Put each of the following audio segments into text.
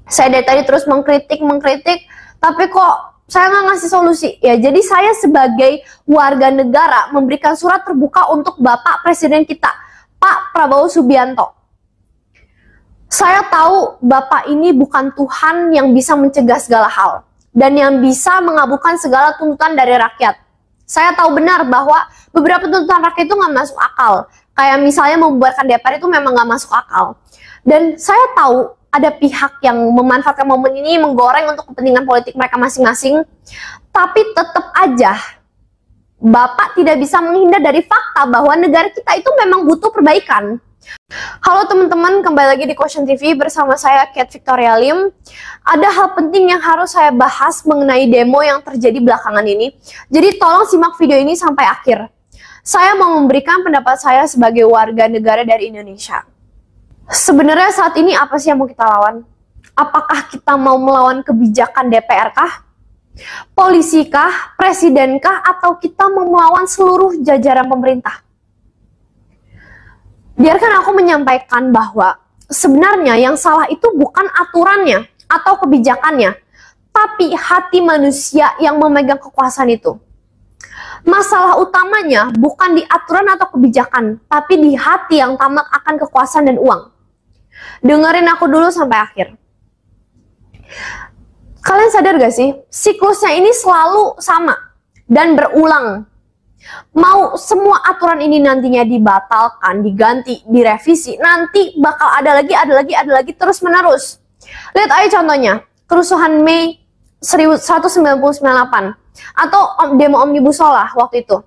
Saya dari tadi terus mengkritik, tapi kok saya nggak ngasih solusi. Ya, jadi saya sebagai warga negara memberikan surat terbuka untuk Bapak Presiden kita, Pak Prabowo Subianto. Saya tahu Bapak ini bukan Tuhan yang bisa mencegah segala hal dan yang bisa mengabulkan segala tuntutan dari rakyat. Saya tahu benar bahwa beberapa tuntutan rakyat itu nggak masuk akal. Kayak misalnya membubarkan DPR itu memang nggak masuk akal. Dan saya tahu ada pihak yang memanfaatkan momen ini menggoreng untuk kepentingan politik mereka masing-masing. Tapi tetap aja Bapak tidak bisa menghindar dari fakta bahwa negara kita itu memang butuh perbaikan. Halo teman-teman, kembali lagi di Quotient TV bersama saya Cat Victoria Lim. Ada hal penting yang harus saya bahas mengenai demo yang terjadi belakangan ini. Jadi tolong simak video ini sampai akhir. Saya mau memberikan pendapat saya sebagai warga negara dari Indonesia. Sebenarnya saat ini apa sih yang mau kita lawan? Apakah kita mau melawan kebijakan DPR kah? Polisi kah? Presiden kah? Atau kita mau melawan seluruh jajaran pemerintah? Biarkan aku menyampaikan bahwa sebenarnya yang salah itu bukan aturannya atau kebijakannya, tapi hati manusia yang memegang kekuasaan itu. Masalah utamanya bukan di aturan atau kebijakan, tapi di hati yang tamak akan kekuasaan dan uang. Dengerin aku dulu sampai akhir. Kalian sadar gak sih, siklusnya ini selalu sama dan berulang. Mau semua aturan ini nantinya dibatalkan, diganti, direvisi, nanti bakal ada lagi terus menerus. Lihat aja contohnya, kerusuhan Mei 1998 atau demo Omnibus Law lah waktu itu.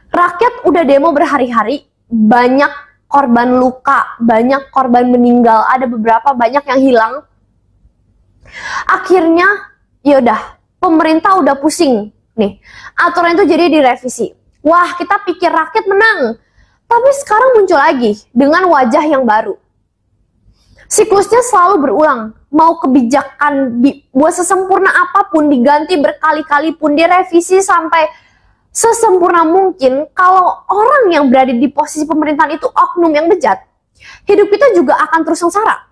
Rakyat udah demo berhari-hari, banyak korban luka, banyak korban meninggal, ada beberapa banyak yang hilang. Akhirnya, yaudah, pemerintah udah pusing nih, aturan itu jadi direvisi. Wah, kita pikir rakyat menang, tapi sekarang muncul lagi dengan wajah yang baru. Siklusnya selalu berulang. Mau kebijakan buat sesempurna apapun, diganti berkali-kali pun, direvisi sampai sesempurna mungkin. Kalau orang yang berada di posisi pemerintahan itu oknum yang bejat, hidup kita juga akan terus sengsara.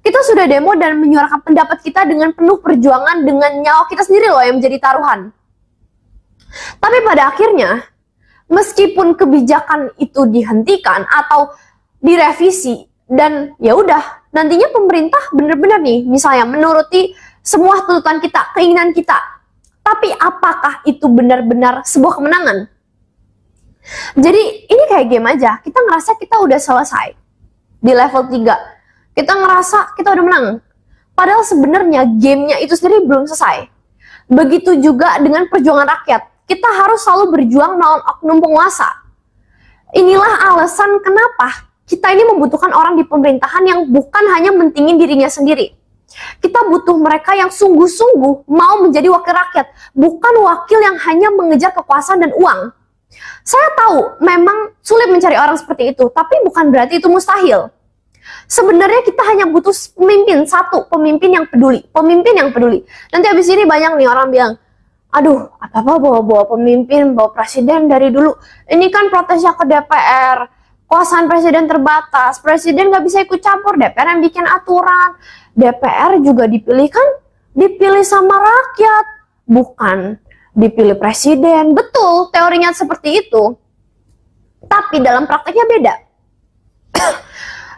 Kita sudah demo dan menyuarakan pendapat kita dengan penuh perjuangan, dengan nyawa kita sendiri loh yang menjadi taruhan. Tapi pada akhirnya, meskipun kebijakan itu dihentikan atau direvisi dan ya udah, nantinya pemerintah benar-benar nih misalnya menuruti semua tuntutan kita, keinginan kita. Tapi apakah itu benar-benar sebuah kemenangan? Jadi ini kayak game aja, kita ngerasa kita udah selesai di level 3. Kita ngerasa kita udah menang. Padahal sebenarnya gamenya itu sendiri belum selesai. Begitu juga dengan perjuangan rakyat. Kita harus selalu berjuang melawan oknum penguasa. Inilah alasan kenapa kita ini membutuhkan orang di pemerintahan yang bukan hanya mentingin dirinya sendiri. Kita butuh mereka yang sungguh-sungguh mau menjadi wakil rakyat, bukan wakil yang hanya mengejar kekuasaan dan uang. Saya tahu memang sulit mencari orang seperti itu, tapi bukan berarti itu mustahil. Sebenarnya kita hanya butuh pemimpin, satu pemimpin yang peduli, Nanti abis ini banyak nih orang bilang, aduh, apa-apa bawa pemimpin, bawa presiden dari dulu. Ini kan protesnya ke DPR, kuasaan presiden terbatas, presiden nggak bisa ikut campur, DPR yang bikin aturan. DPR juga dipilih sama rakyat, bukan dipilih presiden. Betul, teorinya seperti itu. Tapi dalam prakteknya beda.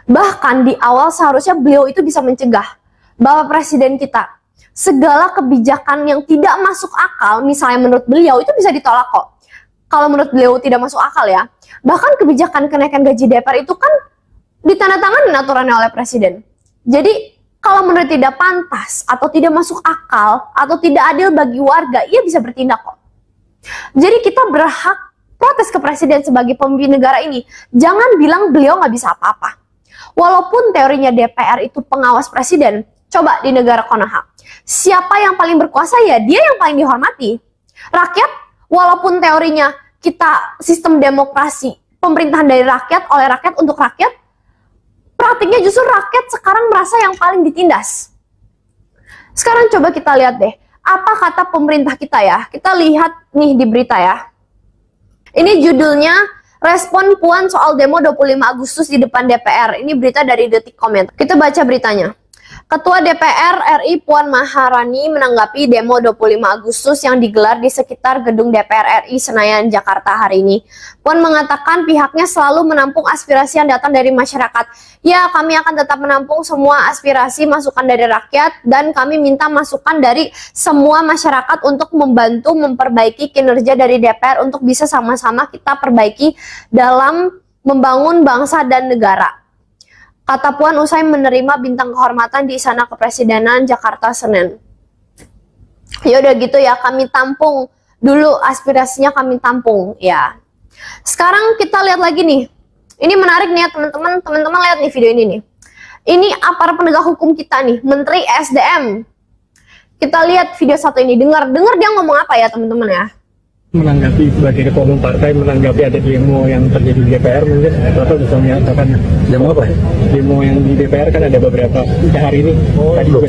Bahkan di awal seharusnya beliau itu bisa mencegah. Bapak Presiden kita, segala kebijakan yang tidak masuk akal, misalnya menurut beliau itu bisa ditolak kok. Kalau menurut beliau tidak masuk akal ya. Bahkan kebijakan kenaikan gaji DPR itu kan ditandatangani aturannya oleh Presiden. Jadi kalau menurut tidak pantas atau tidak masuk akal atau tidak adil bagi warga, ia bisa bertindak kok. Jadi kita berhak protes ke Presiden sebagai pemimpin negara ini. Jangan bilang beliau nggak bisa apa-apa. Walaupun teorinya DPR itu pengawas presiden, coba di negara Konoha, siapa yang paling berkuasa ya dia yang paling dihormati. Rakyat, walaupun teorinya kita sistem demokrasi, pemerintahan dari rakyat, oleh rakyat, untuk rakyat, praktiknya justru rakyat sekarang merasa yang paling ditindas. Sekarang coba kita lihat deh, apa kata pemerintah kita ya. Kita lihat nih di berita ya. Ini judulnya, Respon Puan soal demo 25 Agustus di depan DPR. Ini berita dari Detikcom. Kita baca beritanya. Ketua DPR RI Puan Maharani menanggapi demo 25 Agustus yang digelar di sekitar gedung DPR RI Senayan, Jakarta hari ini. Puan mengatakan pihaknya selalu menampung aspirasi yang datang dari masyarakat. Ya, kami akan tetap menampung semua aspirasi masukan dari rakyat dan kami minta masukan dari semua masyarakat untuk membantu memperbaiki kinerja dari DPR untuk bisa sama-sama kita perbaiki dalam membangun bangsa dan negara. Kata Puan usai menerima bintang kehormatan di Istana Kepresidenan Jakarta Senin. Ya udah gitu ya, kami tampung dulu aspirasinya, kami tampung ya. Sekarang kita lihat lagi nih. Ini menarik nih ya teman-teman. Teman-teman lihat nih video ini nih. Ini aparat penegak hukum kita nih, Menteri SDM. Kita lihat video satu ini. Dengar dia ngomong apa ya teman-teman ya. Menanggapi sebagai ketua umum partai, menanggapi ada demo yang terjadi di DPR, mungkin Bapak bisa menyatakan demo apa? Demo yang di DPR kan ada beberapa hari ini.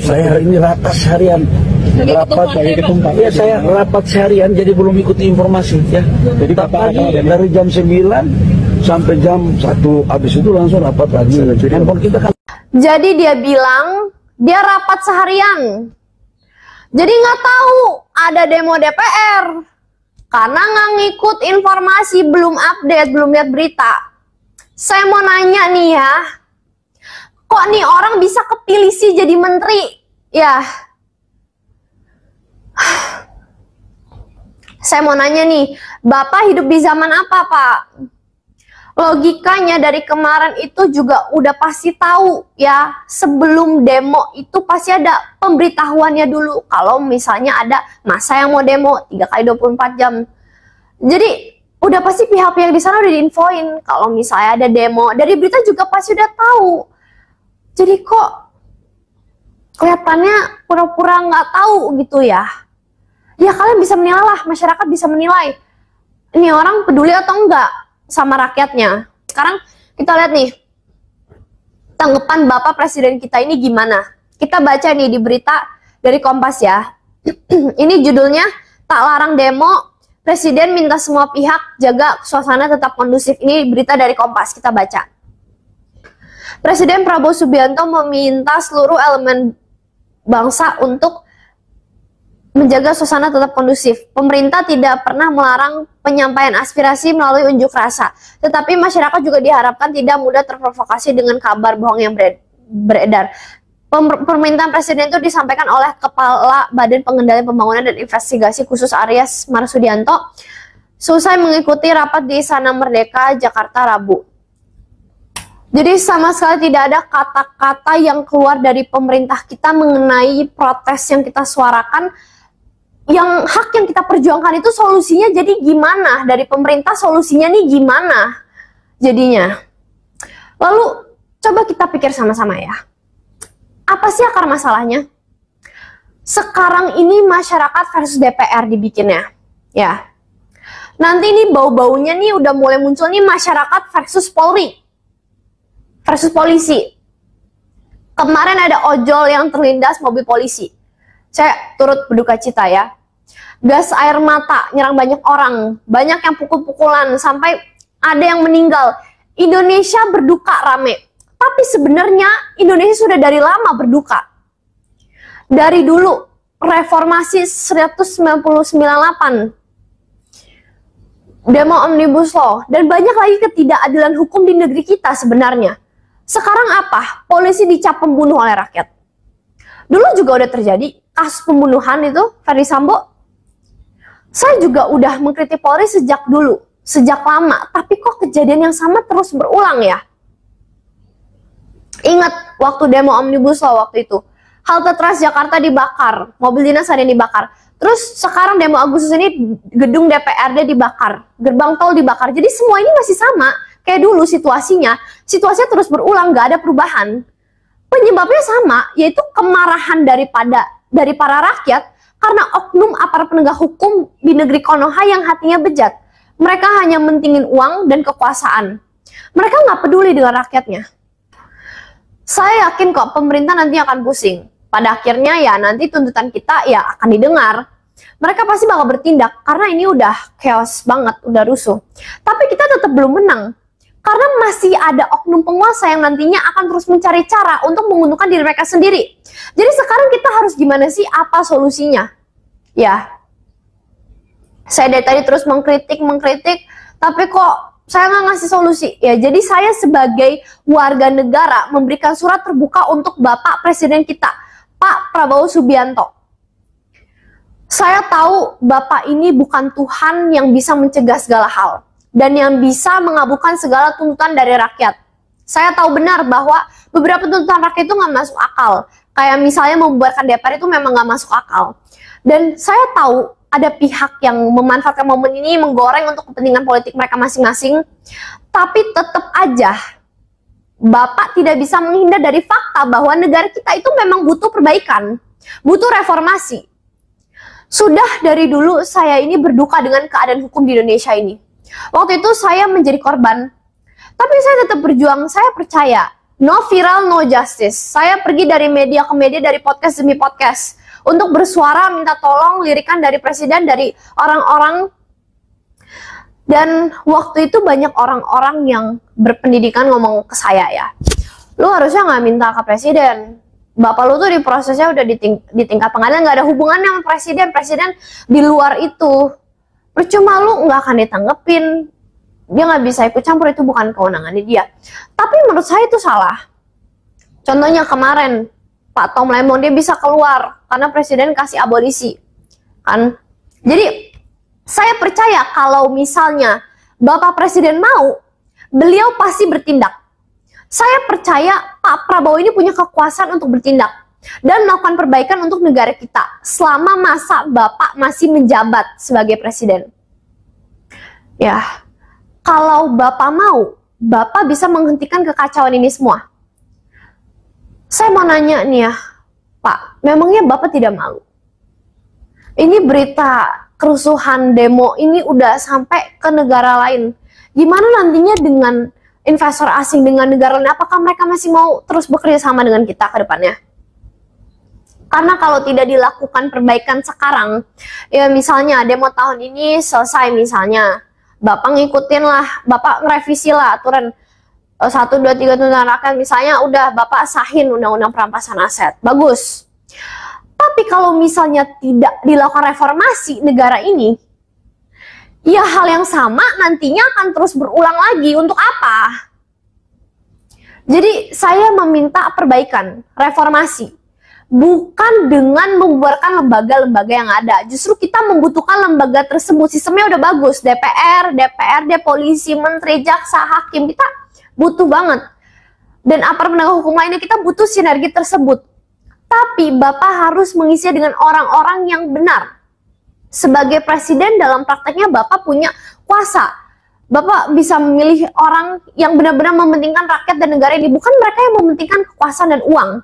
Saya hari ini rapat seharian. Rapat sebagai ketua umum partai. Ya, saya rapat seharian, jadi belum ikuti informasi ya. Jadi Bapak dari jam 9 sampai jam 1, habis itu langsung rapat lagi. Handphone kita kan. Jadi dia bilang dia rapat seharian. Jadi nggak tahu ada demo DPR. Karena nggak ngikut informasi, belum update, belum lihat berita. Saya mau nanya nih ya, kok nih orang bisa kepilih sih jadi menteri? Ya, saya mau nanya nih, Bapak hidup di zaman apa, Pak? Logikanya dari kemarin itu juga udah pasti tahu ya, sebelum demo itu pasti ada pemberitahuannya dulu kalau misalnya ada masa yang mau demo 3 kali 24 jam. Jadi udah pasti pihak-pihak di sana udah diinfoin kalau misalnya ada demo, dari berita juga pasti udah tahu. Jadi kok kelihatannya pura-pura nggak tahu gitu ya. Ya kalian bisa menilai lah, masyarakat bisa menilai ini orang peduli atau enggak sama rakyatnya. Sekarang kita lihat nih tanggapan Bapak Presiden kita ini gimana. Kita baca nih di berita dari Kompas ya. Ini judulnya, tak larang demo, Presiden minta semua pihak jaga suasana tetap kondusif. Ini berita dari Kompas, kita baca. Presiden Prabowo Subianto meminta seluruh elemen bangsa untuk menjaga suasana tetap kondusif. Pemerintah tidak pernah melarang penyampaian aspirasi melalui unjuk rasa, tetapi masyarakat juga diharapkan tidak mudah terprovokasi dengan kabar bohong yang beredar. Permintaan Presiden itu disampaikan oleh Kepala Badan Pengendalian Pembangunan dan Investigasi Khusus Aryas Marsudianto selesai mengikuti rapat di Istana Merdeka, Jakarta, Rabu. Jadi sama sekali tidak ada kata-kata yang keluar dari pemerintah kita mengenai protes yang kita suarakan. Yang hak yang kita perjuangkan itu solusinya jadi gimana? Dari pemerintah solusinya nih gimana jadinya? Lalu coba kita pikir sama-sama ya. Apa sih akar masalahnya? Sekarang ini masyarakat versus DPR dibikinnya. Ya. Nanti ini bau-baunya nih udah mulai muncul nih masyarakat versus Polri. Versus polisi. Kemarin ada ojol yang terlindas mobil polisi. Saya turut berduka cita ya. Gas air mata nyerang banyak orang, banyak yang pukul-pukulan, sampai ada yang meninggal. Indonesia berduka rame. Tapi sebenarnya Indonesia sudah dari lama berduka. Dari dulu, reformasi 1998, demo Omnibus Law, dan banyak lagi ketidakadilan hukum di negeri kita sebenarnya. Sekarang apa? Polisi dicap pembunuh oleh rakyat. Dulu juga udah terjadi kasus pembunuhan itu, Ferdy Sambo. Saya juga udah mengkritik Polri sejak dulu, sejak lama. Tapi kok kejadian yang sama terus berulang ya? Ingat waktu demo Omnibus Law waktu itu. Halte Transjakarta dibakar, mobil dinas ada yang dibakar. Terus sekarang demo Agustus ini gedung DPRD dibakar, gerbang tol dibakar. Jadi semua ini masih sama kayak dulu situasinya. Situasinya terus berulang, nggak ada perubahan. Penyebabnya sama, yaitu kemarahan dari para rakyat karena oknum aparat penegak hukum di negeri Konoha yang hatinya bejat. Mereka hanya mentingin uang dan kekuasaan. Mereka nggak peduli dengan rakyatnya. Saya yakin kok pemerintah nanti akan pusing. Pada akhirnya ya nanti tuntutan kita ya akan didengar. mereka pasti bakal bertindak karena ini udah chaos banget, udah rusuh. Tapi kita tetap belum menang. Karena masih ada oknum penguasa yang nantinya akan terus mencari cara untuk menguntungkan diri mereka sendiri. Jadi sekarang kita harus gimana sih? Apa solusinya? Ya, saya dari tadi terus mengkritik, tapi kok saya nggak ngasih solusi. Ya, jadi saya sebagai warga negara memberikan surat terbuka untuk Bapak Presiden kita, Pak Prabowo Subianto. Saya tahu Bapak ini bukan Tuhan yang bisa mencegah segala hal dan yang bisa mengabulkan segala tuntutan dari rakyat. Saya tahu benar bahwa beberapa tuntutan rakyat itu nggak masuk akal. Kayak misalnya membubarkan DPR itu memang nggak masuk akal. Dan saya tahu ada pihak yang memanfaatkan momen ini menggoreng untuk kepentingan politik mereka masing-masing. Tapi tetap aja, Bapak tidak bisa menghindar dari fakta bahwa negara kita itu memang butuh perbaikan, butuh reformasi. Sudah dari dulu saya ini berduka dengan keadaan hukum di Indonesia ini. Waktu itu saya menjadi korban, tapi saya tetap berjuang. Saya percaya, no viral, no justice. Saya pergi dari media ke media, dari podcast demi podcast, untuk bersuara minta tolong lirikan dari presiden, dari orang-orang. Dan waktu itu banyak orang-orang yang berpendidikan ngomong ke saya, ya, lu harusnya nggak minta ke presiden. Bapak lu tuh di prosesnya udah di tingkat pengadilan, nggak ada hubungannya sama presiden. Presiden di luar itu. Percuma, lu nggak akan ditanggepin. Dia nggak bisa ikut campur, itu bukan kewenangannya dia. Tapi menurut saya itu salah. Contohnya kemarin, Pak Tom Lemon, dia bisa keluar karena presiden kasih abolisi. Kan? Jadi, saya percaya kalau misalnya Bapak Presiden mau, beliau pasti bertindak. Saya percaya Pak Prabowo ini punya kekuasaan untuk bertindak dan melakukan perbaikan untuk negara kita selama masa Bapak masih menjabat sebagai presiden. Ya, kalau Bapak mau, Bapak bisa menghentikan kekacauan ini semua. Saya mau nanya nih ya, Pak, memangnya Bapak tidak malu? Ini berita kerusuhan demo ini udah sampai ke negara lain. Gimana nantinya dengan investor asing, dengan negara lain? Apakah mereka masih mau terus bekerja sama dengan kita ke depannya? Karena kalau tidak dilakukan perbaikan sekarang, ya misalnya demo tahun ini selesai misalnya, Bapak ngikutin lah, Bapak ngerevisi lah aturan 1, 2, 3 tuntutan rakyat, misalnya udah Bapak sahin undang-undang perampasan aset, bagus. Tapi kalau misalnya tidak dilakukan reformasi negara ini, ya hal yang sama nantinya akan terus berulang lagi. Untuk apa? Jadi saya meminta perbaikan, reformasi. Bukan dengan membubarkan lembaga-lembaga yang ada. Justru kita membutuhkan lembaga tersebut. Sistemnya udah bagus. DPR, DPRD, polisi, menteri, jaksa, hakim. Kita butuh banget. Dan aparat penegak hukum lainnya, kita butuh sinergi tersebut. Tapi Bapak harus mengisinya dengan orang-orang yang benar. Sebagai presiden dalam prakteknya Bapak punya kuasa. Bapak bisa memilih orang yang benar-benar mementingkan rakyat dan negara ini. Bukan mereka yang mementingkan kekuasaan dan uang.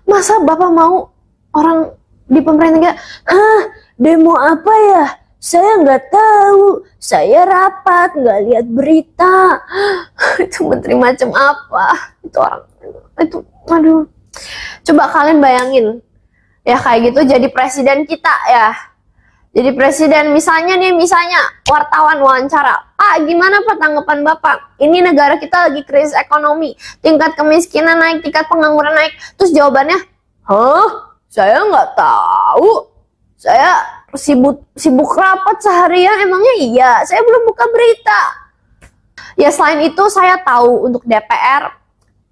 Masa Bapak mau orang di pemerintah, demo apa ya? Saya nggak tahu, saya rapat, nggak lihat berita. Itu menteri macam apa? Itu orang, itu, aduh. Coba kalian bayangin, ya kayak gitu jadi presiden kita ya. Jadi presiden misalnya wartawan wawancara, Pak gimana Pak tanggapan Bapak? Ini negara kita lagi krisis ekonomi, tingkat kemiskinan naik, tingkat pengangguran naik. Terus jawabannya, saya nggak tahu, saya sibuk rapat seharian, emangnya iya, saya belum buka berita. Ya selain itu saya tahu untuk DPR,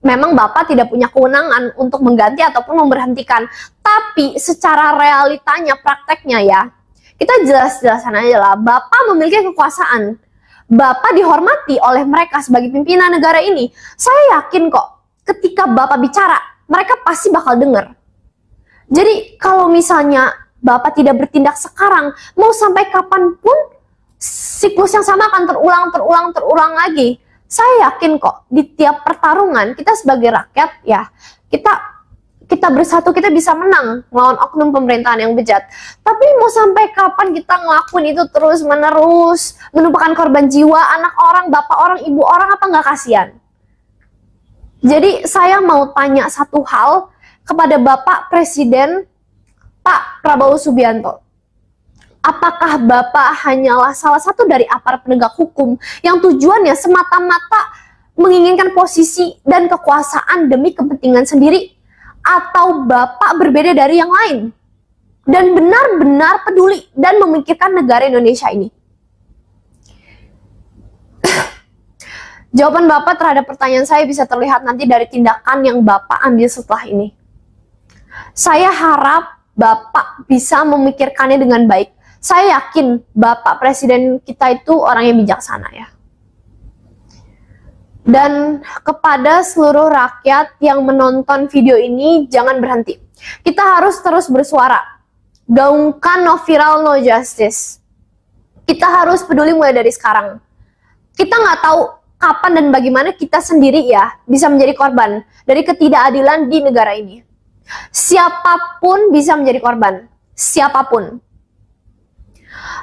memang Bapak tidak punya kewenangan untuk mengganti ataupun memberhentikan. Tapi secara realitanya, prakteknya ya, kita jelas-jelasan aja lah, Bapak memiliki kekuasaan. Bapak dihormati oleh mereka sebagai pimpinan negara ini. Saya yakin kok, ketika Bapak bicara, mereka pasti bakal dengar. Jadi kalau misalnya Bapak tidak bertindak sekarang, mau sampai kapanpun, siklus yang sama akan terulang lagi. Saya yakin kok, di tiap pertarungan, kita sebagai rakyat, ya, kita bersatu, kita bisa menang melawan oknum pemerintahan yang bejat. Tapi mau sampai kapan kita ngelakuin itu terus-menerus, menumpahkan korban jiwa, anak orang, bapak orang, ibu orang, apa nggak kasihan? Jadi saya mau tanya satu hal kepada Bapak Presiden Pak Prabowo Subianto. Apakah Bapak hanyalah salah satu dari aparat penegak hukum yang tujuannya semata-mata menginginkan posisi dan kekuasaan demi kepentingan sendiri? Atau Bapak berbeda dari yang lain dan benar-benar peduli dan memikirkan negara Indonesia ini? Jawaban Bapak terhadap pertanyaan saya bisa terlihat nanti dari tindakan yang Bapak ambil setelah ini. Saya harap Bapak bisa memikirkannya dengan baik. Saya yakin Bapak Presiden kita itu orang yang bijaksana ya. Dan kepada seluruh rakyat yang menonton video ini, jangan berhenti. Kita harus terus bersuara. Gaungkan no viral, no justice. Kita harus peduli mulai dari sekarang. Kita nggak tahu kapan dan bagaimana kita sendiri ya bisa menjadi korban dari ketidakadilan di negara ini. Siapapun bisa menjadi korban. Siapapun.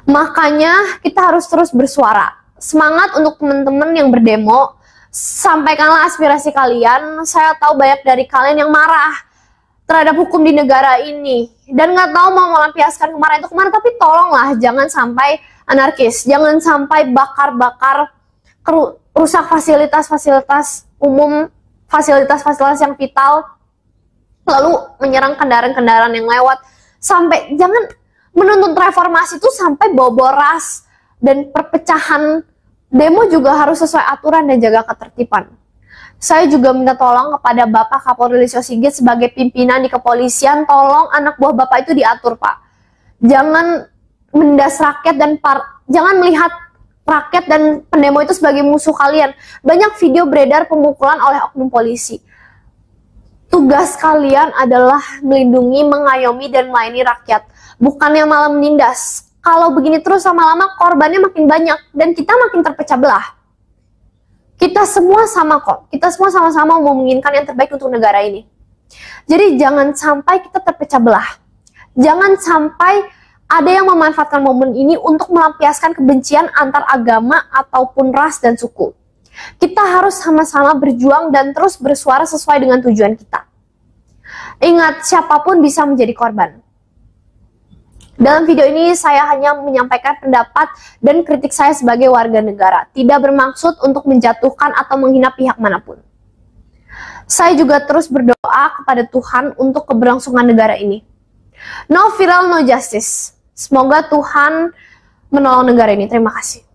Makanya kita harus terus bersuara. Semangat untuk teman-teman yang berdemo. Sampaikanlah aspirasi kalian. Saya tahu banyak dari kalian yang marah terhadap hukum di negara ini dan nggak tahu mau melampiaskan kemarahan itu kemana. Tapi tolonglah jangan sampai anarkis, jangan sampai bakar-bakar, rusak fasilitas-fasilitas umum, fasilitas-fasilitas yang vital, lalu menyerang kendaraan-kendaraan yang lewat. Sampai jangan menuntut reformasi itu sampai bawa ras dan perpecahan. Demo juga harus sesuai aturan dan jaga ketertiban. Saya juga minta tolong kepada Bapak Kapolri Listio Sigit sebagai pimpinan di kepolisian, tolong anak buah Bapak itu diatur, Pak. Jangan mendas rakyat dan jangan melihat rakyat dan pendemo itu sebagai musuh kalian. Banyak video beredar pemukulan oleh oknum polisi. Tugas kalian adalah melindungi, mengayomi, dan melayani rakyat. Bukannya malah menindas. Kalau begini terus lama-lama korbannya makin banyak dan kita makin terpecah belah. Kita semua sama kok. Kita semua sama-sama mau menginginkan yang terbaik untuk negara ini. Jadi jangan sampai kita terpecah belah. Jangan sampai ada yang memanfaatkan momen ini untuk melampiaskan kebencian antar agama ataupun ras dan suku. Kita harus sama-sama berjuang dan terus bersuara sesuai dengan tujuan kita. Ingat, siapapun bisa menjadi korban. Dalam video ini saya hanya menyampaikan pendapat dan kritik saya sebagai warga negara, tidak bermaksud untuk menjatuhkan atau menghina pihak manapun. Saya juga terus berdoa kepada Tuhan untuk keberlangsungan negara ini. No viral, no justice. Semoga Tuhan menolong negara ini. Terima kasih.